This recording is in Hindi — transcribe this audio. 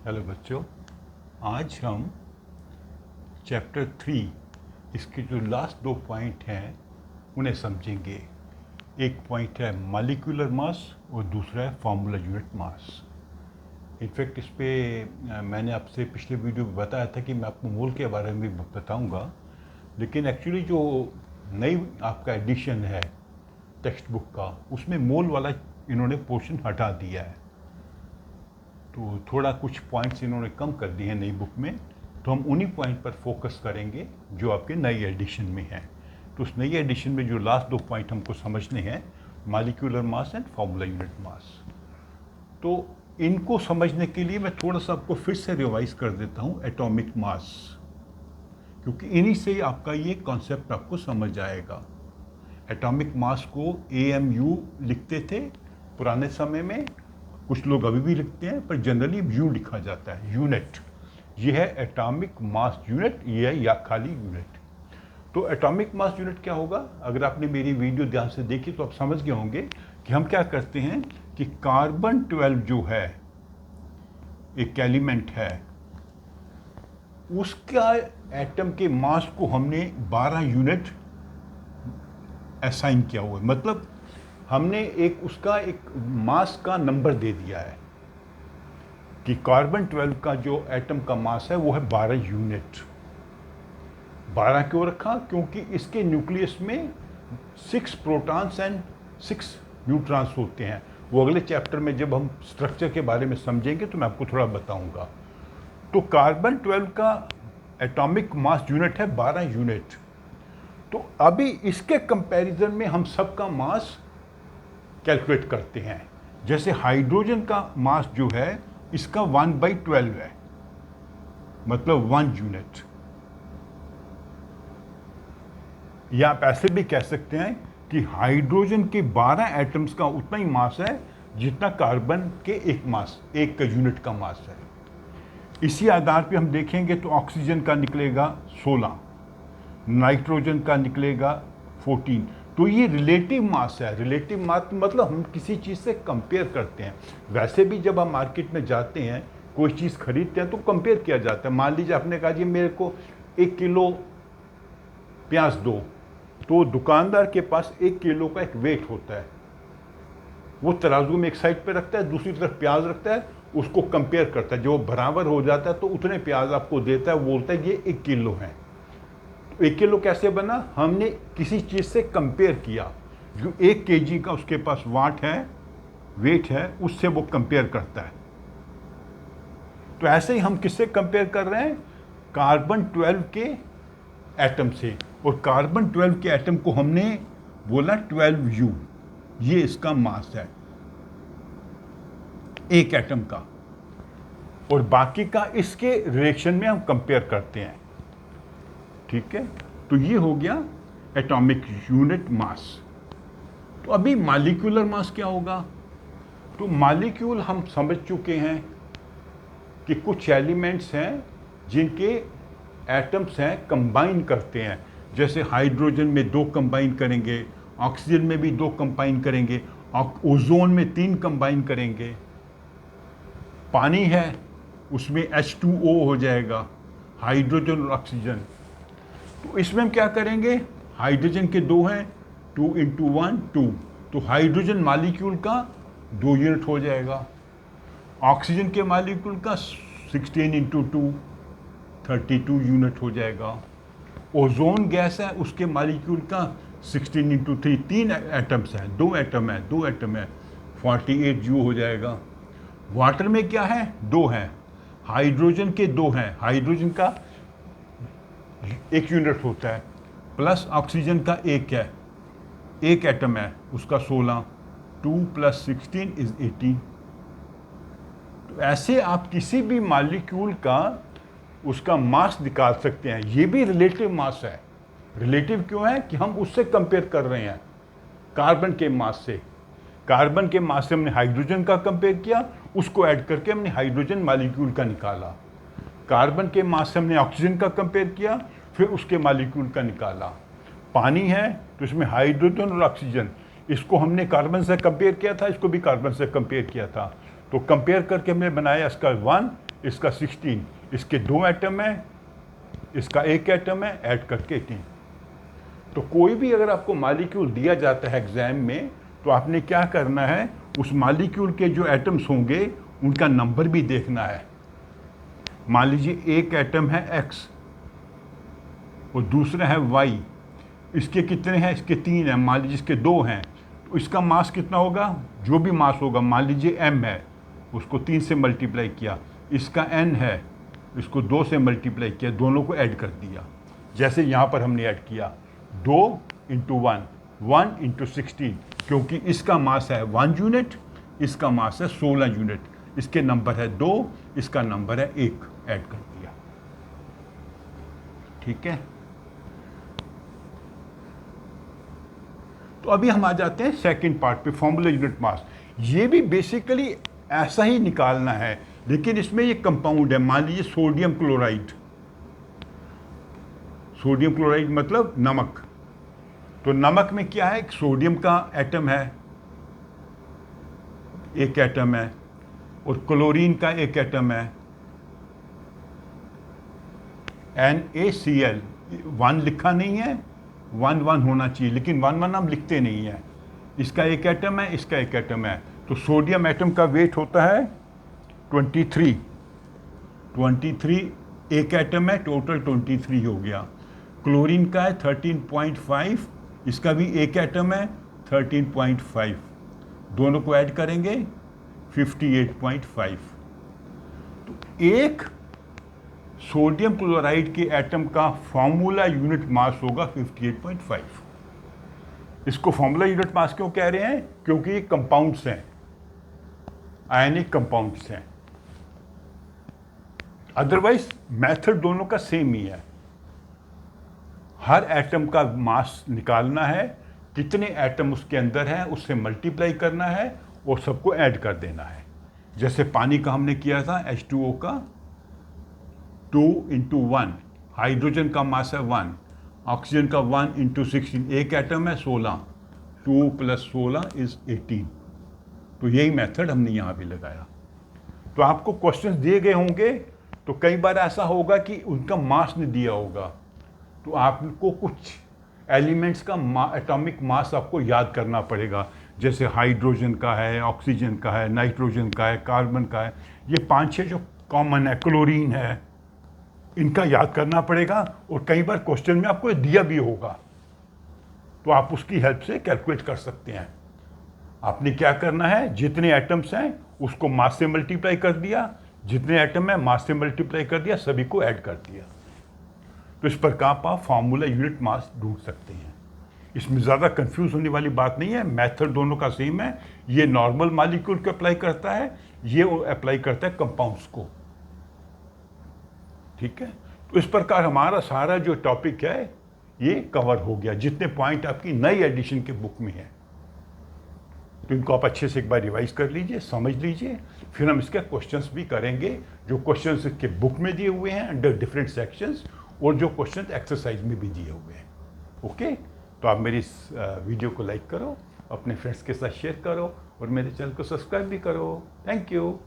हेलो बच्चों, आज हम चैप्टर 3 इसके जो लास्ट 2 पॉइंट हैं उन्हें समझेंगे। एक पॉइंट है मॉलिक्यूलर मास और दूसरा है फार्मूला यूनिट मास। इनफैक्ट इस पे मैंने आपसे पिछले वीडियो में बताया था कि मैं आपको मोल के बारे में भी बताऊंगा, लेकिन एक्चुअली जो नई आपका एडिशन है टेक्स्ट बुक का उसमें मोल वाला इन्होंने पोर्शन हटा दिया है, तो थोड़ा कुछ पॉइंट्स इन्होंने कम कर दिए हैं नई बुक में। तो हम उन्हीं पॉइंट पर फोकस करेंगे जो आपके नई एडिशन में हैं। तो उस नई एडिशन में जो लास्ट 2 पॉइंट हमको समझने हैं, molecular mass and formula unit mass. तो इनको समझने के लिए मैं थोड़ा सा आपको फिर से रिवाइज कर देता हूँ एटॉमिक मास, क्योंकि इन्हीं से आपका ये कॉन्सेप्ट आपको समझ आएगा। एटॉमिक मास को AMU लिखते थे पुराने समय में, कुछ लोग अभी भी लिखते हैं, पर जनरली यू लिखा जाता है, यूनिट। ये है एटॉमिक मास यूनिट, ये है या खाली यूनिट। तो एटॉमिक मास यूनिट क्या होगा? अगर आपने मेरी वीडियो ध्यान से देखी तो आप समझ गए होंगे कि हम क्या करते हैं कि कार्बन 12 जो है एक एलिमेंट है, उसका एटम के मास को हमने 12 यूनिट असाइन किया हुआ है। मतलब हमने उसका एक मास का नंबर दे दिया है कि कार्बन 12 का जो एटम का मास है वो है 12 यूनिट। 12 क्यों रखा? क्योंकि इसके न्यूक्लियस में 6 प्रोटॉन्स एंड 6 न्यूट्रॉन्स होते हैं। वो अगले चैप्टर में जब हम स्ट्रक्चर के बारे में समझेंगे तो मैं आपको थोड़ा बताऊंगा। तो कार्बन 12 का एटॉमिक मास यूनिट है 12 यूनिट। तो अभी इसके कंपैरिजन में हम सबका मास कैलकुलेट करते हैं। जैसे हाइड्रोजन का मास जो है इसका 1/12 है, मतलब 1 यूनिट। या आप ऐसे भी कह सकते हैं कि हाइड्रोजन के 12 एटम्स का उतना ही मास है जितना कार्बन के एक का यूनिट का मास है। इसी आधार पे हम देखेंगे तो ऑक्सीजन का निकलेगा 16, नाइट्रोजन का निकलेगा 14। तो ये रिलेटिव मास है। रिलेटिव मास मतलब हम किसी चीज़ से कंपेयर करते हैं। वैसे भी जब हम मार्केट में जाते हैं कोई चीज़ खरीदते हैं तो कंपेयर किया जाता है। मान लीजिए आपने कहा जी मेरे को 1 किलो प्याज दो, तो दुकानदार के पास 1 किलो का एक वेट होता है। वो तराजू में एक साइड पे रखता है, दूसरी तरफ प्याज रखता है, उसको कंपेयर करता है। जो बराबर हो जाता है तो उतने प्याज आपको देता है, बोलता है ये 1 किलो है। 1 किलो कैसे बना? हमने किसी चीज़ से कंपेयर किया। जो 1 kg का उसके पास वाट है, वेट है, उससे वो कंपेयर करता है। तो ऐसे ही हम किससे कंपेयर कर रहे हैं? कार्बन 12 के एटम से। और कार्बन 12 के एटम को हमने बोला 12U, ये इसका मास है एक एटम का, और बाकी का इसके रिएक्शन में हम कंपेयर करते हैं। ठीक है, तो ये हो गया एटॉमिक यूनिट मास। तो अभी मॉलिक्यूलर मास क्या होगा? तो मॉलिक्यूल हम समझ चुके हैं कि कुछ एलिमेंट्स हैं जिनके एटम्स हैं कंबाइन करते हैं। जैसे हाइड्रोजन में 2 कंबाइन करेंगे, ऑक्सीजन में भी 2 कंबाइन करेंगे, ओजोन में 3 कंबाइन करेंगे। पानी है उसमें H2O हो जाएगा, हाइड्रोजन और ऑक्सीजन। तो इसमें हम क्या करेंगे? हाइड्रोजन के 2 हैं, 2 × 1 2, तो हाइड्रोजन मॉलिक्यूल का 2 यूनिट हो जाएगा। ऑक्सीजन के मॉलिक्यूल का 16 × 2 32 यूनिट हो जाएगा। ओजोन गैस है उसके मॉलिक्यूल का 16 × 3, 3 एटम्स हैं, 2 एटम है 48 U हो जाएगा। वाटर में क्या है? 2 हैं, हाइड्रोजन के 2 हैं, हाइड्रोजन का 1 यूनिट होता है, प्लस ऑक्सीजन का 1 है, 1 एटम है उसका 16, 2 + 16 = 18। तो ऐसे आप किसी भी मॉलिक्यूल का उसका मास निकाल सकते हैं। ये भी रिलेटिव मास है। रिलेटिव क्यों है? कि हम उससे कंपेयर कर रहे हैं कार्बन के मास से। कार्बन के मास से हमने हाइड्रोजन का कंपेयर किया, उसको ऐड करके हमने हाइड्रोजन मॉलिक्यूल का निकाला। कार्बन के मास से हमने ऑक्सीजन का कंपेयर किया, फिर उसके मॉलिक्यूल का निकाला। पानी है तो इसमें हाइड्रोजन और ऑक्सीजन, इसको हमने कार्बन से कंपेयर किया था, इसको भी कार्बन से कंपेयर किया था। तो कंपेयर करके हमने बनाया इसका 1, इसका 16, इसके 2 एटम है, इसका 1 एटम है, ऐड करके 18। तो कोई भी अगर आपको मॉलिक्यूल दिया जाता है एग्जाम में, तो आपने क्या करना है, उस मॉलिक्यूल के जो एटम्स होंगे उनका नंबर भी देखना है। मान लीजिए एक एटम है X और दूसरा है Y, इसके कितने हैं, इसके 3 हैं, मान लीजिए इसके 2 हैं, तो इसका मास कितना होगा, जो भी मास होगा, मान लीजिए M है, उसको 3 से मल्टीप्लाई किया, इसका N है, इसको 2 से मल्टीप्लाई किया, दोनों को ऐड कर दिया, जैसे यहाँ पर हमने ऐड किया 2 इंटू 1, 1 इंटू 16, क्योंकि इसका मास है 1 यूनिट, इसका मास है 16 यूनिट, इसके नंबर है 2, इसका नंबर है 1, ऐड कर दिया। ठीक है, तो अभी हम आ जाते हैं सेकंड पार्ट पे, फॉर्मूला यूनिट मास। ये भी बेसिकली ऐसा ही निकालना है, लेकिन इसमें ये कंपाउंड है। मान लीजिए सोडियम क्लोराइड, सोडियम क्लोराइड मतलब नमक। तो नमक में क्या है, सोडियम का एटम है, एक एटम है, और क्लोरीन का एक एटम है, NaCl, 1 लिखा नहीं है, 1 1 होना चाहिए, लेकिन 1 1 हम लिखते नहीं है। इसका एक एटम है, इसका एक एटम है, तो सोडियम एटम का वेट होता है 23, एक एटम है, टोटल 23 हो गया। क्लोरीन का है 13.5, इसका भी एक एटम है 13.5, दोनों को ऐड करेंगे 58.5। तो एक सोडियम क्लोराइड के एटम का फॉर्मूला यूनिट मास होगा 58.5। इसको फॉर्मूला यूनिट मास क्यों कह रहे हैं, क्योंकि ये कंपाउंड्स हैं, आयनिक कंपाउंड्स हैं। अदरवाइज मेथड दोनों का सेम ही है। हर एटम का मास निकालना है, कितने एटम उसके अंदर हैं उससे मल्टीप्लाई करना है और सबको ऐड कर देना है। जैसे पानी का हमने किया था, H2O का 2 इंटू 1, हाइड्रोजन का मास है 1, ऑक्सीजन का 1 इंटू 16, एक एटम है 16, 2 + 16 = 18। तो यही मेथड हमने यहाँ भी लगाया। तो आपको क्वेश्चंस दिए गए होंगे, तो कई बार ऐसा होगा कि उनका मास नहीं दिया होगा, तो आपको कुछ एलिमेंट्स का एटॉमिक मास आपको याद करना पड़ेगा। जैसे हाइड्रोजन का है, ऑक्सीजन का है, नाइट्रोजन का है, कार्बन का है, ये 5-6 जो कॉमन है, क्लोरीन है, इनका याद करना पड़ेगा। और कई बार क्वेश्चन में आपको दिया भी होगा, तो आप उसकी हेल्प से कैलकुलेट कर सकते हैं। आपने क्या करना है, जितने एटम्स हैं उसको मास से मल्टीप्लाई कर दिया, जितने एटम है मास से मल्टीप्लाई कर दिया, सभी को ऐड कर दिया। तो इस प्रकार आप फॉर्मूला यूनिट मास ढूंढ सकते हैं। इसमें ज़्यादा कंफ्यूज होने वाली बात नहीं है, मेथड दोनों का सेम है। ये नॉर्मल मॉलिक्यूल को अप्लाई करता है, ये अप्लाई करता है कंपाउंड्स को। ठीक है, तो इस प्रकार हमारा सारा जो टॉपिक है ये कवर हो गया, जितने पॉइंट आपकी नई एडिशन के बुक में है। तो इनको आप अच्छे से एक बार रिवाइज कर लीजिए, समझ लीजिए, फिर हम इसके क्वेश्चंस भी करेंगे, जो क्वेश्चंस के बुक में दिए हुए हैं अंडर डिफरेंट सेक्शंस, और जो क्वेश्चंस एक्सरसाइज में भी दिए हुए हैं। ओके, तो आप मेरी इस वीडियो को लाइक करो, अपने फ्रेंड्स के साथ शेयर करो, और मेरे चैनल को सब्सक्राइब भी करो। Thank you.